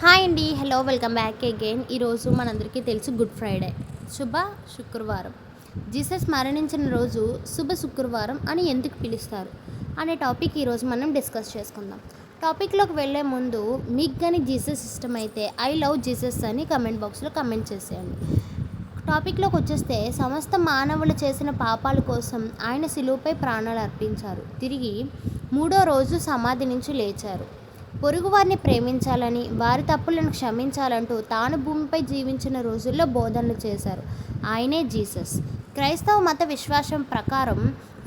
Hi అండి, hello, welcome back again. ఈరోజు మనందరికీ తెలుసు గుడ్ ఫ్రైడే, శుభ శుక్రవారం. జీసస్ మరణించిన రోజు శుభ శుక్రవారం అని ఎందుకు పిలుస్తారు అనే టాపిక్ ఈరోజు మనం డిస్కస్ చేసుకుందాం. టాపిక్లోకి వెళ్ళే ముందు మీకు కానీ జీసస్ ఇష్టమైతే ఐ లవ్ జీసస్ అని కమెంట్ బాక్స్లో కమెంట్ చేసేయండి. టాపిక్లోకి వచ్చేస్తే సమస్త మానవులు చేసిన పాపాల కోసం ఆయన శిలువపై ప్రాణాలు అర్పించారు. తిరిగి మూడో రోజు సమాధి నుంచి లేచారు. పొరుగువారిని ప్రేమించాలని, వారి తప్పులను క్షమించాలంటూ తాను భూమిపై జీవించిన రోజుల్లో బోధనలు చేశారు. ఆయనే జీసస్. క్రైస్తవ మత విశ్వాసం ప్రకారం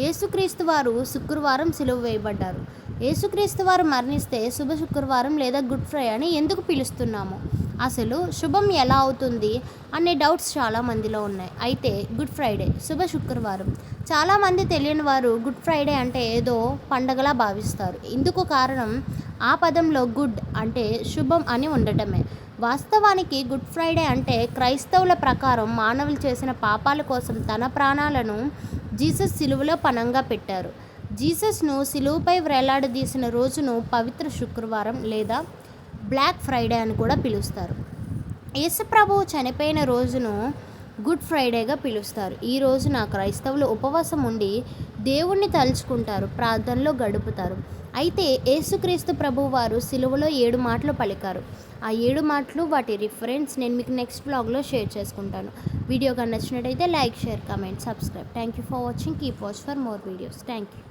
యేసుక్రీస్తు వారు శుక్రవారం సిలువ వేయబడ్డారు. యేసుక్రీస్తు వారు మరణిస్తే శుభ శుక్రవారం లేదా గుడ్ ఫ్రైడే అని ఎందుకు పిలుస్తున్నాము, అసలు శుభం ఎలా అవుతుంది అనే డౌట్స్ చాలామందిలో ఉన్నాయి. అయితే గుడ్ ఫ్రైడే, శుభ శుక్రవారం, చాలామంది తెలియని వారు గుడ్ ఫ్రైడే అంటే ఏదో పండగలా భావిస్తారు. ఇందుకు కారణం ఆ పదంలో గుడ్ అంటే శుభం అని ఉండటమే. వాస్తవానికి గుడ్ ఫ్రైడే అంటే క్రైస్తవుల ప్రకారం మానవులు చేసిన పాపాల కోసం తన ప్రాణాలను జీసస్ సిలువలో పణంగా పెట్టారు. జీసస్ను సిలువపై వేలాడదీసిన రోజును పవిత్ర శుక్రవారం లేదా బ్లాక్ ఫ్రైడే అని కూడా పిలుస్తారు. యేసుప్రభువు చనిపోయిన రోజును గుడ్ ఫ్రైడేగా పిలుస్తారు. ఈ రోజున క్రైస్తవులు ఉపవాసం ఉండి దేవుణ్ణి తలుచుకుంటారు, ప్రార్థనలో గడుపుతారు. అయితే యేసుక్రీస్తు ప్రభువు వారు సిలువలో 7 మాటలు పలికారు. ఆ 7 మాటలు, వాటి రిఫరెన్స్ నేను మీకు నెక్స్ట్ బ్లాగ్లో షేర్ చేసుకుంటాను. వీడియో కానీ నచ్చినట్టయితే like, share, comment, subscribe. Thank you for watching. Keep watch for more videos. Thank you.